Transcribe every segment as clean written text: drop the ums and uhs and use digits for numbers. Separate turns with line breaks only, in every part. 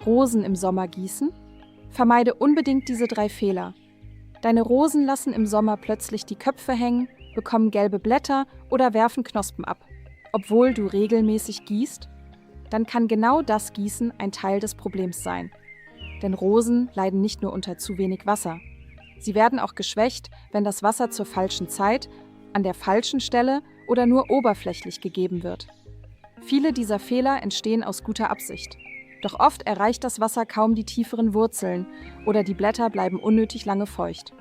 Rosen im Sommer gießen? Vermeide unbedingt diese 3 Fehler. Deine Rosen lassen im Sommer plötzlich die Köpfe hängen, bekommen gelbe Blätter oder werfen Knospen ab. Obwohl du regelmäßig gießt, dann kann genau das Gießen ein Teil des Problems sein. Denn Rosen leiden nicht nur unter zu wenig Wasser. Sie werden auch geschwächt, wenn das Wasser zur falschen Zeit, an der falschen Stelle oder nur oberflächlich gegeben wird. Viele dieser Fehler entstehen aus guter Absicht. Doch oft erreicht das Wasser kaum die tieferen Wurzeln oder die Blätter bleiben unnötig lange feucht.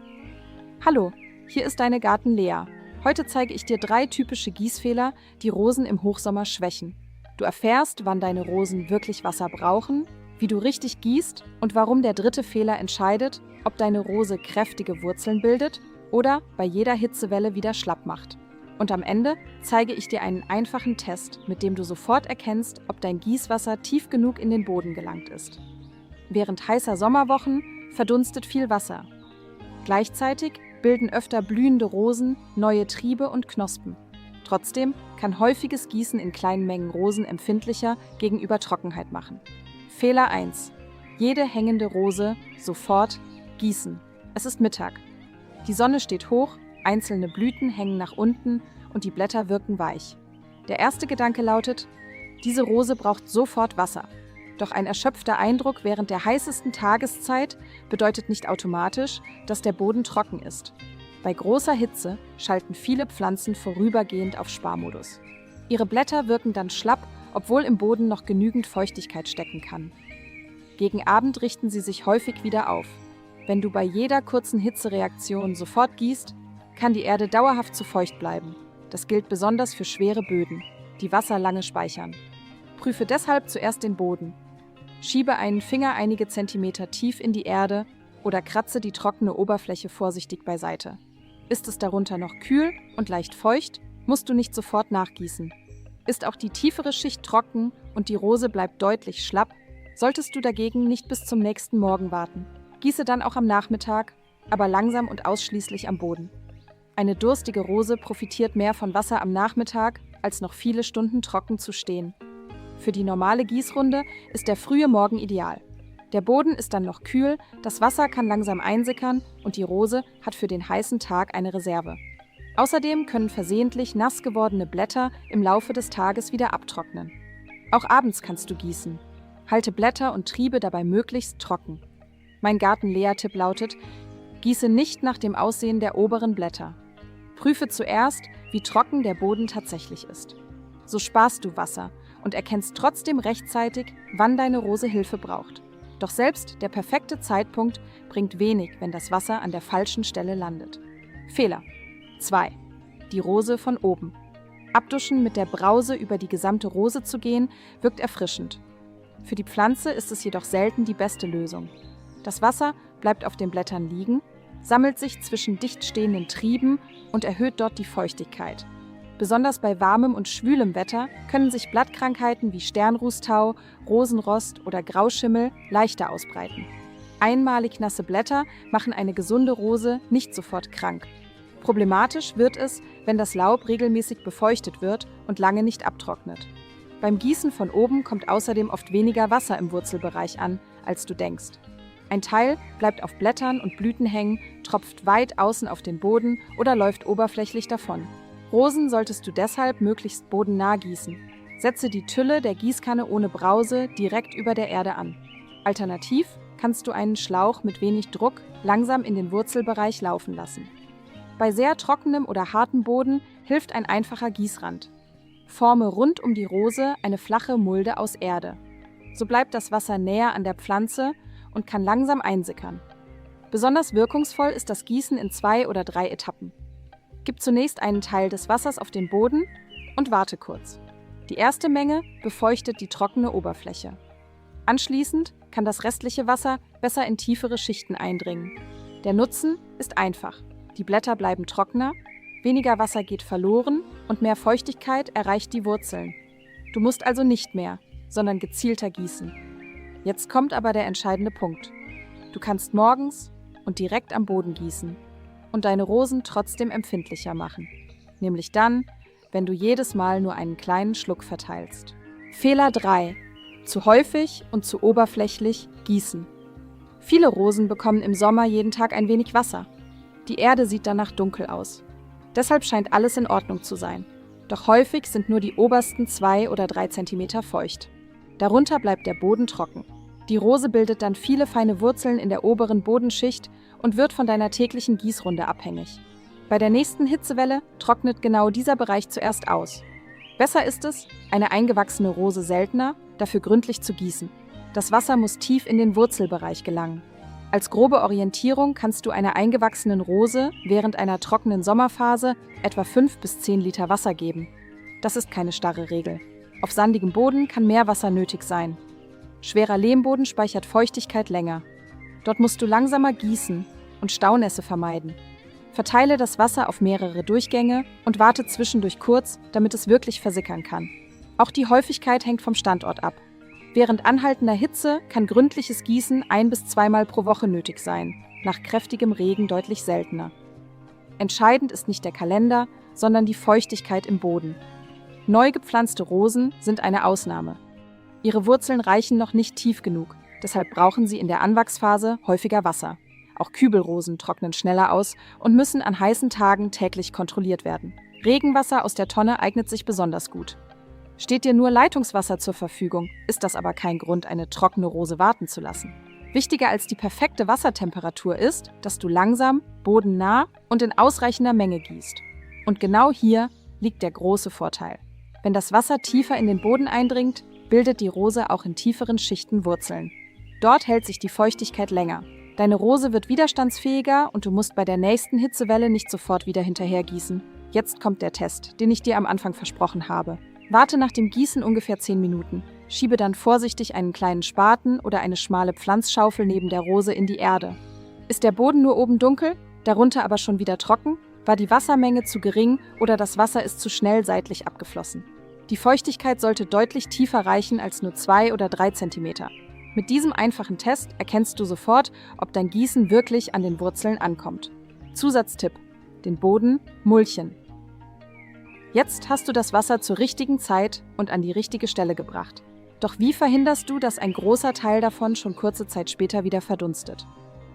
Hallo, hier ist deine Garten Lea. Heute zeige ich dir 3 typische Gießfehler, die Rosen im Hochsommer schwächen. Du erfährst, wann deine Rosen wirklich Wasser brauchen, wie du richtig gießt und warum der 3. Fehler entscheidet, ob deine Rose kräftige Wurzeln bildet oder bei jeder Hitzewelle wieder schlapp macht. Und am Ende zeige ich dir einen einfachen Test, mit dem du sofort erkennst, ob dein Gießwasser tief genug in den Boden gelangt ist. Während heißer Sommerwochen verdunstet viel Wasser. Gleichzeitig bilden öfter blühende Rosen neue Triebe und Knospen. Trotzdem kann häufiges Gießen in kleinen Mengen Rosen empfindlicher gegenüber Trockenheit machen. Fehler 1. Jede hängende Rose sofort gießen. Es ist Mittag. Die Sonne steht hoch, einzelne Blüten hängen nach unten und die Blätter wirken weich. Der erste Gedanke lautet, diese Rose braucht sofort Wasser. Doch ein erschöpfter Eindruck während der heißesten Tageszeit bedeutet nicht automatisch, dass der Boden trocken ist. Bei großer Hitze schalten viele Pflanzen vorübergehend auf Sparmodus. Ihre Blätter wirken dann schlapp, obwohl im Boden noch genügend Feuchtigkeit stecken kann. Gegen Abend richten sie sich häufig wieder auf. Wenn du bei jeder kurzen Hitzereaktion sofort gießt, kann die Erde dauerhaft zu feucht bleiben. Das gilt besonders für schwere Böden, die Wasser lange speichern. Prüfe deshalb zuerst den Boden. Schiebe einen Finger einige Zentimeter tief in die Erde oder kratze die trockene Oberfläche vorsichtig beiseite. Ist es darunter noch kühl und leicht feucht, musst du nicht sofort nachgießen. Ist auch die tiefere Schicht trocken und die Rose bleibt deutlich schlapp, solltest du dagegen nicht bis zum nächsten Morgen warten. Gieße dann auch am Nachmittag, aber langsam und ausschließlich am Boden. Eine durstige Rose profitiert mehr von Wasser am Nachmittag, als noch viele Stunden trocken zu stehen. Für die normale Gießrunde ist der frühe Morgen ideal. Der Boden ist dann noch kühl, das Wasser kann langsam einsickern und die Rose hat für den heißen Tag eine Reserve. Außerdem können versehentlich nass gewordene Blätter im Laufe des Tages wieder abtrocknen. Auch abends kannst du gießen. Halte Blätter und Triebe dabei möglichst trocken. Mein Garten-Lea-Tipp lautet, gieße nicht nach dem Aussehen der oberen Blätter. Prüfe zuerst, wie trocken der Boden tatsächlich ist. So sparst du Wasser und erkennst trotzdem rechtzeitig, wann deine Rose Hilfe braucht. Doch selbst der perfekte Zeitpunkt bringt wenig, wenn das Wasser an der falschen Stelle landet. Fehler 2. Die Rose von oben. Abduschen mit der Brause über die gesamte Rose zu gehen, wirkt erfrischend. Für die Pflanze ist es jedoch selten die beste Lösung. Das Wasser bleibt auf den Blättern liegen, sammelt sich zwischen dicht stehenden Trieben und erhöht dort die Feuchtigkeit. Besonders bei warmem und schwülem Wetter können sich Blattkrankheiten wie Sternrußtau, Rosenrost oder Grauschimmel leichter ausbreiten. Einmalig nasse Blätter machen eine gesunde Rose nicht sofort krank. Problematisch wird es, wenn das Laub regelmäßig befeuchtet wird und lange nicht abtrocknet. Beim Gießen von oben kommt außerdem oft weniger Wasser im Wurzelbereich an, als du denkst. Ein Teil bleibt auf Blättern und Blüten hängen, tropft weit außen auf den Boden oder läuft oberflächlich davon. Rosen solltest du deshalb möglichst bodennah gießen. Setze die Tülle der Gießkanne ohne Brause direkt über der Erde an. Alternativ kannst du einen Schlauch mit wenig Druck langsam in den Wurzelbereich laufen lassen. Bei sehr trockenem oder hartem Boden hilft ein einfacher Gießrand. Forme rund um die Rose eine flache Mulde aus Erde. So bleibt das Wasser näher an der Pflanze und kann langsam einsickern. Besonders wirkungsvoll ist das Gießen in 2 oder 3 Etappen. Gib zunächst einen Teil des Wassers auf den Boden und warte kurz. Die erste Menge befeuchtet die trockene Oberfläche. Anschließend kann das restliche Wasser besser in tiefere Schichten eindringen. Der Nutzen ist einfach. Die Blätter bleiben trockener, weniger Wasser geht verloren und mehr Feuchtigkeit erreicht die Wurzeln. Du musst also nicht mehr, sondern gezielter gießen. Jetzt kommt aber der entscheidende Punkt. Du kannst morgens und direkt am Boden gießen und deine Rosen trotzdem empfindlicher machen. Nämlich dann, wenn du jedes Mal nur einen kleinen Schluck verteilst. Fehler 3. Zu häufig und zu oberflächlich gießen. Viele Rosen bekommen im Sommer jeden Tag ein wenig Wasser. Die Erde sieht danach dunkel aus. Deshalb scheint alles in Ordnung zu sein. Doch häufig sind nur die obersten 2 oder 3 Zentimeter feucht. Darunter bleibt der Boden trocken. Die Rose bildet dann viele feine Wurzeln in der oberen Bodenschicht und wird von deiner täglichen Gießrunde abhängig. Bei der nächsten Hitzewelle trocknet genau dieser Bereich zuerst aus. Besser ist es, eine eingewachsene Rose seltener, dafür gründlich zu gießen. Das Wasser muss tief in den Wurzelbereich gelangen. Als grobe Orientierung kannst du einer eingewachsenen Rose während einer trockenen Sommerphase etwa 5 bis 10 Liter Wasser geben. Das ist keine starre Regel. Auf sandigem Boden kann mehr Wasser nötig sein. Schwerer Lehmboden speichert Feuchtigkeit länger. Dort musst du langsamer gießen und Staunässe vermeiden. Verteile das Wasser auf mehrere Durchgänge und warte zwischendurch kurz, damit es wirklich versickern kann. Auch die Häufigkeit hängt vom Standort ab. Während anhaltender Hitze kann gründliches Gießen 1- bis 2-mal pro Woche nötig sein, nach kräftigem Regen deutlich seltener. Entscheidend ist nicht der Kalender, sondern die Feuchtigkeit im Boden. Neu gepflanzte Rosen sind eine Ausnahme. Ihre Wurzeln reichen noch nicht tief genug, deshalb brauchen sie in der Anwachsphase häufiger Wasser. Auch Kübelrosen trocknen schneller aus und müssen an heißen Tagen täglich kontrolliert werden. Regenwasser aus der Tonne eignet sich besonders gut. Steht dir nur Leitungswasser zur Verfügung, ist das aber kein Grund, eine trockene Rose warten zu lassen. Wichtiger als die perfekte Wassertemperatur ist, dass du langsam, bodennah und in ausreichender Menge gießt. Und genau hier liegt der große Vorteil. Wenn das Wasser tiefer in den Boden eindringt, bildet die Rose auch in tieferen Schichten Wurzeln. Dort hält sich die Feuchtigkeit länger. Deine Rose wird widerstandsfähiger und du musst bei der nächsten Hitzewelle nicht sofort wieder hinterher gießen. Jetzt kommt der Test, den ich dir am Anfang versprochen habe. Warte nach dem Gießen ungefähr 10 Minuten. Schiebe dann vorsichtig einen kleinen Spaten oder eine schmale Pflanzschaufel neben der Rose in die Erde. Ist der Boden nur oben dunkel, darunter aber schon wieder trocken, war die Wassermenge zu gering oder das Wasser ist zu schnell seitlich abgeflossen. Die Feuchtigkeit sollte deutlich tiefer reichen als nur 2 oder 3 Zentimeter. Mit diesem einfachen Test erkennst du sofort, ob dein Gießen wirklich an den Wurzeln ankommt. Zusatztipp: den Boden mulchen. Jetzt hast du das Wasser zur richtigen Zeit und an die richtige Stelle gebracht. Doch wie verhinderst du, dass ein großer Teil davon schon kurze Zeit später wieder verdunstet?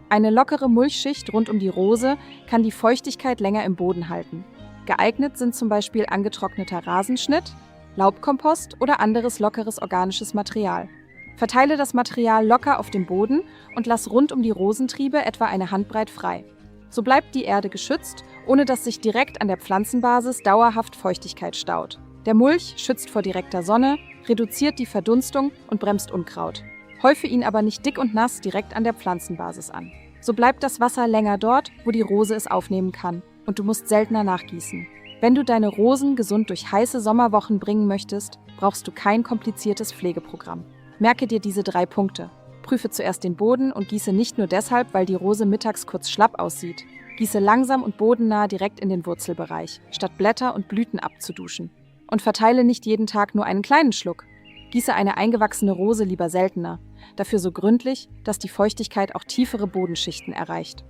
Eine lockere Mulchschicht rund um die Rose kann die Feuchtigkeit länger im Boden halten. Geeignet sind zum Beispiel angetrockneter Rasenschnitt, Laubkompost oder anderes lockeres organisches Material. Verteile das Material locker auf dem Boden und lass rund um die Rosentriebe etwa eine Handbreit frei. So bleibt die Erde geschützt, ohne dass sich direkt an der Pflanzenbasis dauerhaft Feuchtigkeit staut. Der Mulch schützt vor direkter Sonne, reduziert die Verdunstung und bremst Unkraut. Häufe ihn aber nicht dick und nass direkt an der Pflanzenbasis an. So bleibt das Wasser länger dort, wo die Rose es aufnehmen kann, und du musst seltener nachgießen. Wenn du deine Rosen gesund durch heiße Sommerwochen bringen möchtest, brauchst du kein kompliziertes Pflegeprogramm. Merke dir diese 3 Punkte. Prüfe zuerst den Boden und gieße nicht nur deshalb, weil die Rose mittags kurz schlapp aussieht. Gieße langsam und bodennah direkt in den Wurzelbereich, statt Blätter und Blüten abzuduschen. Und verteile nicht jeden Tag nur einen kleinen Schluck. Gieße eine eingewachsene Rose lieber seltener, dafür so gründlich, dass die Feuchtigkeit auch tiefere Bodenschichten erreicht.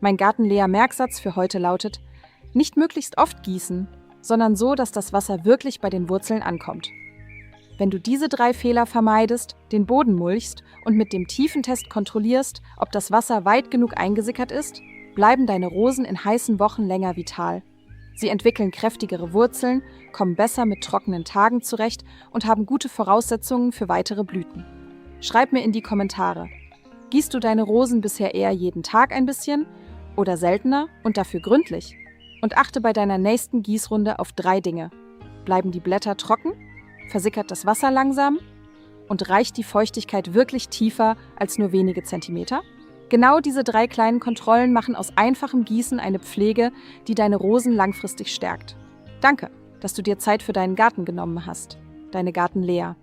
Mein Garten-Lea-Merksatz für heute lautet: nicht möglichst oft gießen, sondern so, dass das Wasser wirklich bei den Wurzeln ankommt. Wenn du diese 3 Fehler vermeidest, den Boden mulchst und mit dem Tiefentest kontrollierst, ob das Wasser weit genug eingesickert ist, bleiben deine Rosen in heißen Wochen länger vital. Sie entwickeln kräftigere Wurzeln, kommen besser mit trockenen Tagen zurecht und haben gute Voraussetzungen für weitere Blüten. Schreib mir in die Kommentare: gießt du deine Rosen bisher eher jeden Tag ein bisschen oder seltener und dafür gründlich? Und achte bei deiner nächsten Gießrunde auf 3 Dinge. Bleiben die Blätter trocken? Versickert das Wasser langsam? Und reicht die Feuchtigkeit wirklich tiefer als nur wenige Zentimeter? Genau diese 3 kleinen Kontrollen machen aus einfachem Gießen eine Pflege, die deine Rosen langfristig stärkt. Danke, dass du dir Zeit für deinen Garten genommen hast. Deine Garten-Lea.